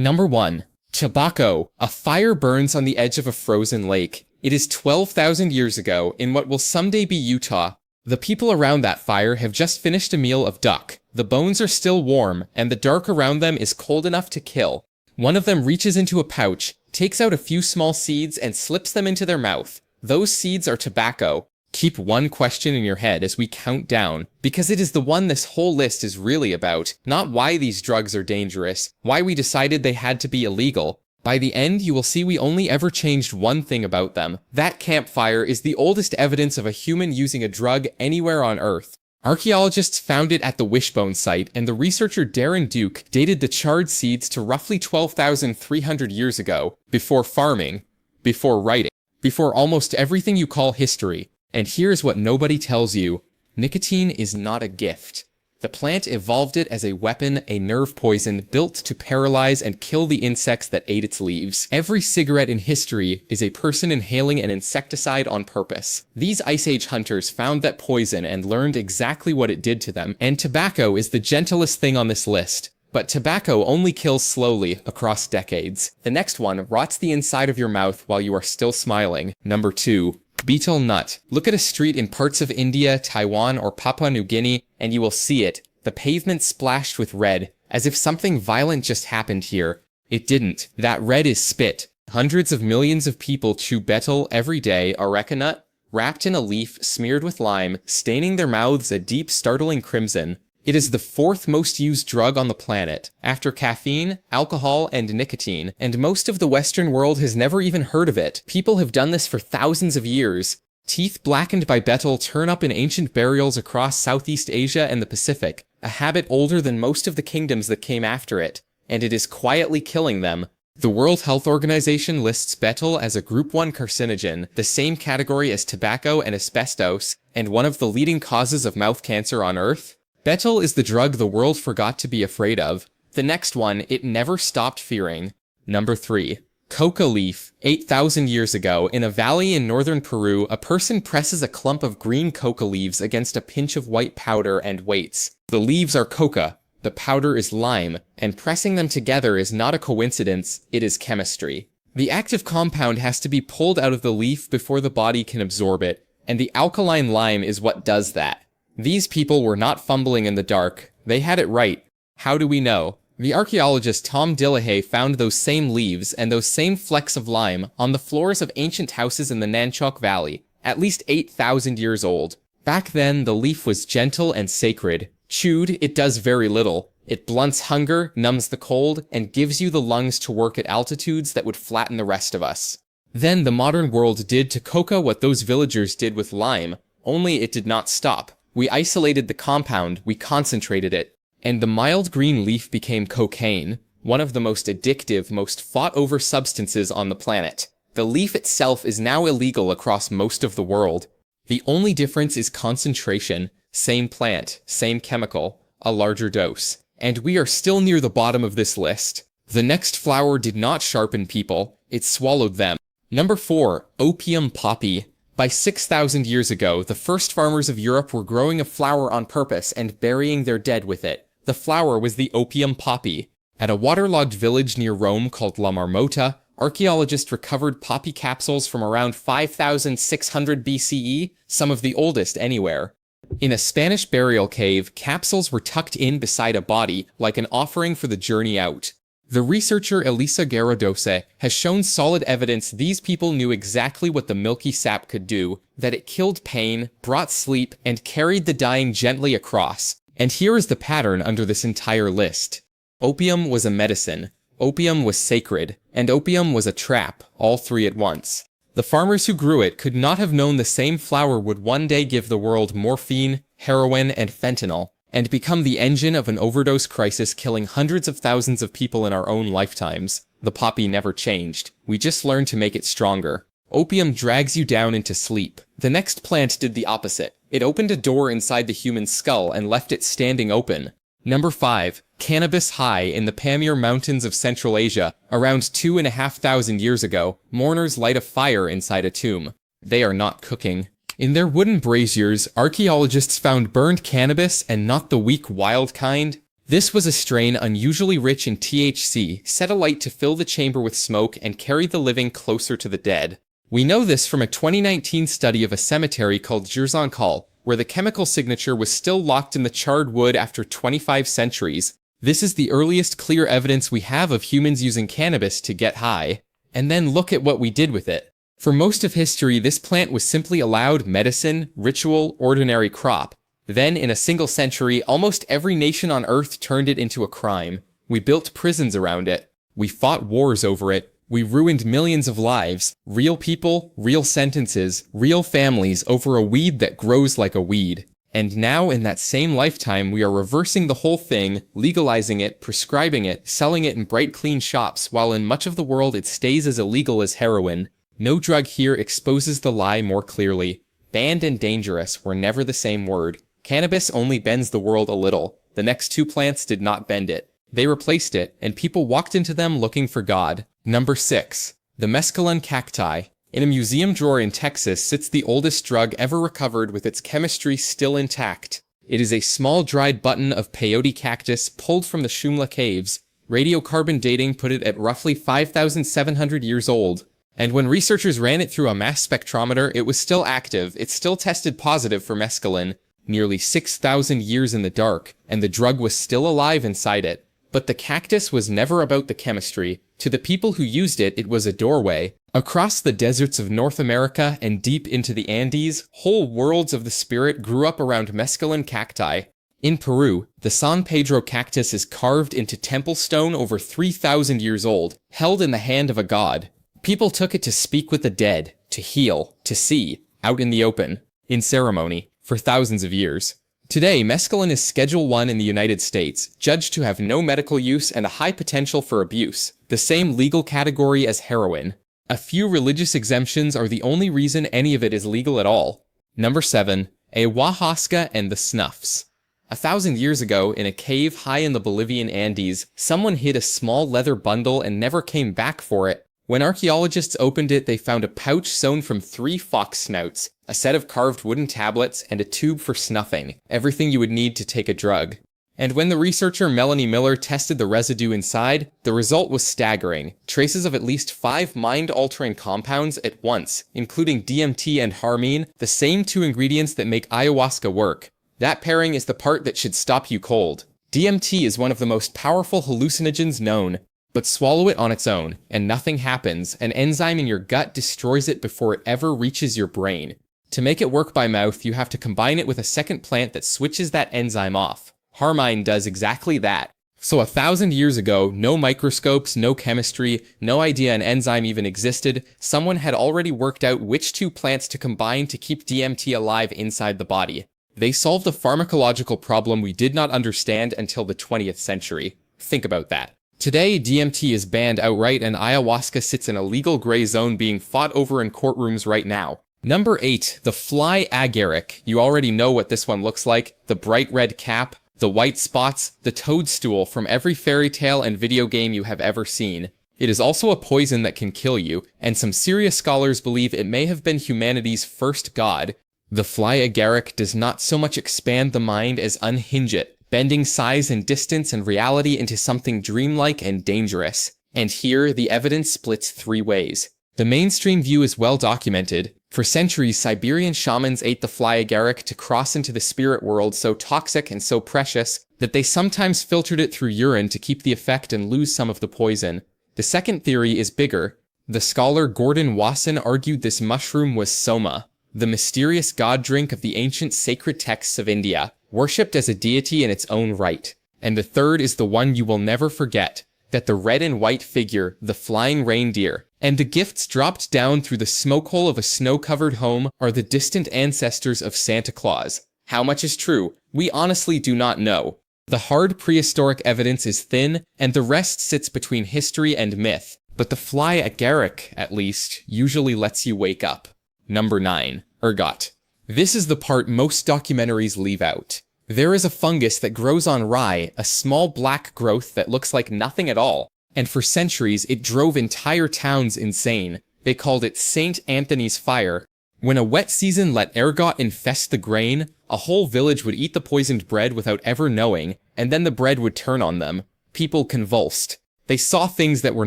Number 1. Tobacco. A fire burns on the edge of a frozen lake. It is 12,000 years ago in what will someday be Utah. The people around that fire have just finished a meal of duck. The bones are still warm, and the dark around them is cold enough to kill. One of them reaches into a pouch, takes out a few small seeds, and slips them into their mouth. Those seeds are tobacco. Keep one question in your head as we count down, because it is the one this whole list is really about, not why these drugs are dangerous, why we decided they had to be illegal. By the end, you will see we only ever changed one thing about them. That campfire is the oldest evidence of a human using a drug anywhere on Earth. Archaeologists found it at the Wishbone site, and the researcher Darren Duke dated the charred seeds to roughly 12,300 years ago, before farming, before writing, before almost everything you call history. And here's what nobody tells you. Nicotine is not a gift. The plant evolved it as a weapon, a nerve poison built to paralyze and kill the insects that ate its leaves. Every cigarette in history is a person inhaling an insecticide on purpose. These Ice Age hunters found that poison and learned exactly what it did to them, and tobacco is the gentlest thing on this list. But tobacco only kills slowly across decades. The next one rots the inside of your mouth while you are still smiling. Number 2. Betel Nut. Look at a street in parts of India, Taiwan, or Papua New Guinea, and you will see it. The pavement splashed with red, as if something violent just happened here. It didn't. That red is spit. Hundreds of millions of people chew betel every day, areca nut, wrapped in a leaf smeared with lime, staining their mouths a deep, startling crimson. It is the 4th most used drug on the planet, after caffeine, alcohol, and nicotine, and most of the Western world has never even heard of it. People have done this for thousands of years. Teeth blackened by betel turn up in ancient burials across Southeast Asia and the Pacific, a habit older than most of the kingdoms that came after it, and it is quietly killing them. The World Health Organization lists betel as a Group 1 carcinogen, the same category as tobacco and asbestos, and one of the leading causes of mouth cancer on Earth. Betel is the drug the world forgot to be afraid of. The next one, it never stopped fearing. Number 3. Coca Leaf. 8,000 years ago, in a valley in northern Peru, a person presses a clump of green coca leaves against a pinch of white powder and waits. The leaves are coca, the powder is lime, and pressing them together is not a coincidence, it is chemistry. The active compound has to be pulled out of the leaf before the body can absorb it, and the alkaline lime is what does that. These people were not fumbling in the dark. They had it right. How do we know? The archaeologist Tom Dillahay found those same leaves and those same flecks of lime on the floors of ancient houses in the Nanchoke Valley, at least 8,000 years old. Back then, the leaf was gentle and sacred. Chewed, it does very little. It blunts hunger, numbs the cold, and gives you the lungs to work at altitudes that would flatten the rest of us. Then the modern world did to coca what those villagers did with lime, only it did not stop. We isolated the compound, we concentrated it, and the mild green leaf became cocaine, one of the most addictive, most fought-over substances on the planet. The leaf itself is now illegal across most of the world. The only difference is concentration, same plant, same chemical, a larger dose. And we are still near the bottom of this list. The next flower did not sharpen people, it swallowed them. Number 4. Opium Poppy. By 6,000 years ago, the first farmers of Europe were growing a flower on purpose and burying their dead with it. The flower was the opium poppy. At a waterlogged village near Rome called La Marmota, archaeologists recovered poppy capsules from around 5,600 BCE, some of the oldest anywhere. In a Spanish burial cave, capsules were tucked in beside a body, like an offering for the journey out. The researcher Elisa Garrodose has shown solid evidence these people knew exactly what the milky sap could do, that it killed pain, brought sleep, and carried the dying gently across. And here is the pattern under this entire list. Opium was a medicine, opium was sacred, and opium was a trap, all three at once. The farmers who grew it could not have known the same flower would one day give the world morphine, heroin, and fentanyl, and become the engine of an overdose crisis killing hundreds of thousands of people in our own lifetimes. The poppy never changed. We just learned to make it stronger. Opium drags you down into sleep. The next plant did the opposite. It opened a door inside the human skull and left it standing open. Number 5. Cannabis high in the Pamir Mountains of Central Asia. Around 2,500 years ago, mourners light a fire inside a tomb. They are not cooking. In their wooden braziers, archaeologists found burned cannabis and not the weak wild kind. This was a strain unusually rich in THC, set alight to fill the chamber with smoke and carry the living closer to the dead. We know this from a 2019 study of a cemetery called Jirzankal, where the chemical signature was still locked in the charred wood after 25 centuries. This is the earliest clear evidence we have of humans using cannabis to get high. And then look at what we did with it. For most of history, this plant was simply allowed medicine, ritual, ordinary crop. Then, in a single century, almost every nation on Earth turned it into a crime. We built prisons around it. We fought wars over it. We ruined millions of lives, real people, real sentences, real families over a weed that grows like a weed. And now, in that same lifetime, we are reversing the whole thing, legalizing it, prescribing it, selling it in bright clean shops, while in much of the world it stays as illegal as heroin. No drug here exposes the lie more clearly. Banned and dangerous were never the same word. Cannabis only bends the world a little. The next two plants did not bend it. They replaced it, and people walked into them looking for God. Number 6. The Mescaline Cacti. In a museum drawer in Texas sits the oldest drug ever recovered with its chemistry still intact. It is a small dried button of peyote cactus pulled from the Shumla caves. Radiocarbon dating put it at roughly 5,700 years old. And when researchers ran it through a mass spectrometer, it was still active. It still tested positive for mescaline. Nearly 6,000 years in the dark, and the drug was still alive inside it. But the cactus was never about the chemistry. To the people who used it, it was a doorway. Across the deserts of North America and deep into the Andes, whole worlds of the spirit grew up around mescaline cacti. In Peru, the San Pedro cactus is carved into temple stone over 3,000 years old, held in the hand of a god. People took it to speak with the dead, to heal, to see, out in the open, in ceremony, for thousands of years. Today, mescaline is Schedule 1 in the United States, judged to have no medical use and a high potential for abuse, the same legal category as heroin. A few religious exemptions are the only reason any of it is legal at all. Number 7. Ayahuasca and the Snuffs. 1,000 years ago, in a cave high in the Bolivian Andes, someone hid a small leather bundle and never came back for it. When archaeologists opened it, they found a pouch sewn from 3 fox snouts, a set of carved wooden tablets, and a tube for snuffing, everything you would need to take a drug. And when the researcher Melanie Miller tested the residue inside, the result was staggering. Traces of at least 5 mind-altering compounds at once, including DMT and harmine, the same 2 ingredients that make ayahuasca work. That pairing is the part that should stop you cold. DMT is one of the most powerful hallucinogens known. But swallow it on its own, and nothing happens. An enzyme in your gut destroys it before it ever reaches your brain. To make it work by mouth, you have to combine it with a second plant that switches that enzyme off. Harmine does exactly that. So 1,000 years ago, no microscopes, no chemistry, no idea an enzyme even existed, someone had already worked out which 2 plants to combine to keep DMT alive inside the body. They solved a pharmacological problem we did not understand until the 20th century. Think about that. Today, DMT is banned outright and ayahuasca sits in a legal gray zone being fought over in courtrooms right now. Number 8. The Fly Agaric. You already know what this one looks like. The bright red cap, the white spots, the toadstool from every fairy tale and video game you have ever seen. It is also a poison that can kill you, and some serious scholars believe it may have been humanity's first god. The Fly Agaric does not so much expand the mind as unhinge it, bending size and distance and reality into something dreamlike and dangerous. And here, the evidence splits 3 ways. The mainstream view is well documented. For centuries, Siberian shamans ate the Fly Agaric to cross into the spirit world so toxic and so precious that they sometimes filtered it through urine to keep the effect and lose some of the poison. The second theory is bigger. The scholar Gordon Wasson argued this mushroom was soma, the mysterious god drink of the ancient sacred texts of India, worshipped as a deity in its own right. And the third is the one you will never forget, that the red and white figure, the flying reindeer, and the gifts dropped down through the smoke hole of a snow-covered home are the distant ancestors of Santa Claus. How much is true? We honestly do not know. The hard prehistoric evidence is thin, and the rest sits between history and myth. But the Fly Agaric, at least, usually lets you wake up. Number 9. Ergot. This is the part most documentaries leave out. There is a fungus that grows on rye, a small black growth that looks like nothing at all. And for centuries, it drove entire towns insane. They called it St. Anthony's Fire. When a wet season let ergot infest the grain, a whole village would eat the poisoned bread without ever knowing, and then the bread would turn on them. People convulsed. They saw things that were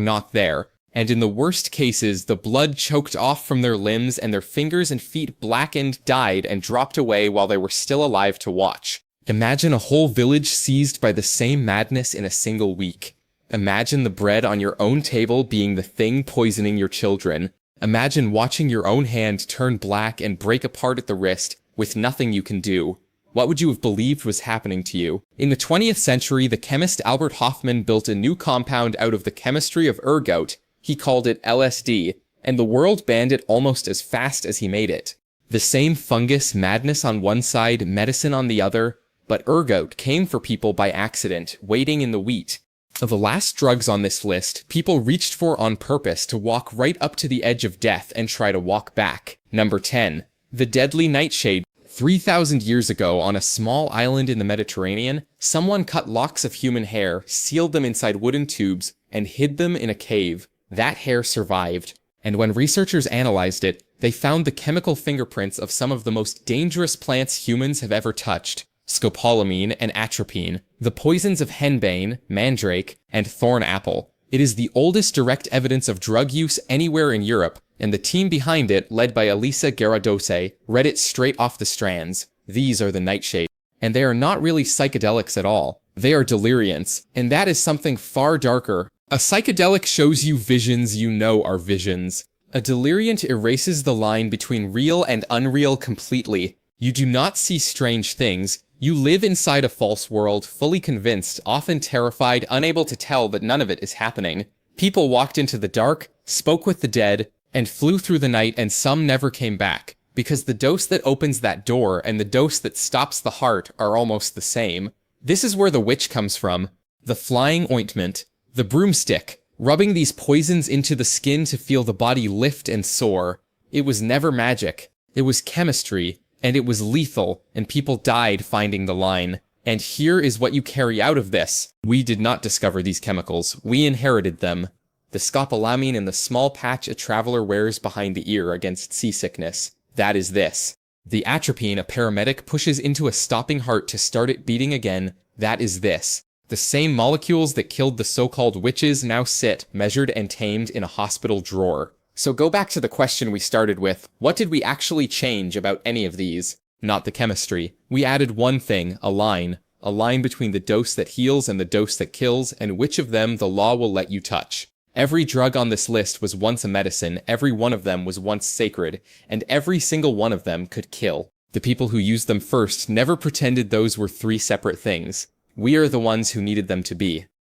not there, and in the worst cases, the blood choked off from their limbs and their fingers and feet blackened, died, and dropped away while they were still alive to watch. Imagine a whole village seized by the same madness in a single week. Imagine the bread on your own table being the thing poisoning your children. Imagine watching your own hand turn black and break apart at the wrist with nothing you can do. What would you have believed was happening to you? In the 20th century, the chemist Albert Hofmann built a new compound out of the chemistry of ergot. He called it LSD, and the world banned it almost as fast as he made it. The same fungus madness on one side, medicine on the other, but ergot came for people by accident, waiting in the wheat. Of the last drugs on this list, people reached for on purpose to walk right up to the edge of death and try to walk back. Number 10. The Deadly Nightshade. 3,000 years ago, on a small island in the Mediterranean, someone cut locks of human hair, sealed them inside wooden tubes, and hid them in a cave. That hair survived, and when researchers analyzed it, they found the chemical fingerprints of some of the most dangerous plants humans have ever touched: scopolamine and atropine, the poisons of henbane, mandrake, and thorn apple. It is the oldest direct evidence of drug use anywhere in Europe, and the team behind it, led by Elisa Gerardose, read it straight off the strands. These are the nightshades. And they are not really psychedelics at all. They are deliriants, and that is something far darker. A psychedelic shows you visions you know are visions. A deliriant erases the line between real and unreal completely. You do not see strange things. You live inside a false world, fully convinced, often terrified, unable to tell that none of it is happening. People walked into the dark, spoke with the dead, and flew through the night, and some never came back, because the dose that opens that door and the dose that stops the heart are almost the same. This is where the witch comes from. The flying ointment. The broomstick. Rubbing these poisons into the skin to feel the body lift and soar. It was never magic. It was chemistry. And it was lethal, and people died finding the line. And here is what you carry out of this. We did not discover these chemicals. We inherited them. The scopolamine in the small patch a traveler wears behind the ear against seasickness. That is this. The atropine a paramedic pushes into a stopping heart to start it beating again. That is this. The same molecules that killed the so-called witches now sit, measured and tamed, in a hospital drawer. So go back to the question we started with. What did we actually change about any of these? Not the chemistry. We added one thing, a line. A line between the dose that heals and the dose that kills, and which of them the law will let you touch. Every drug on this list was once a medicine, every one of them was once sacred, and every single one of them could kill. The people who used them first never pretended those were three separate things. We are the ones who needed them to be.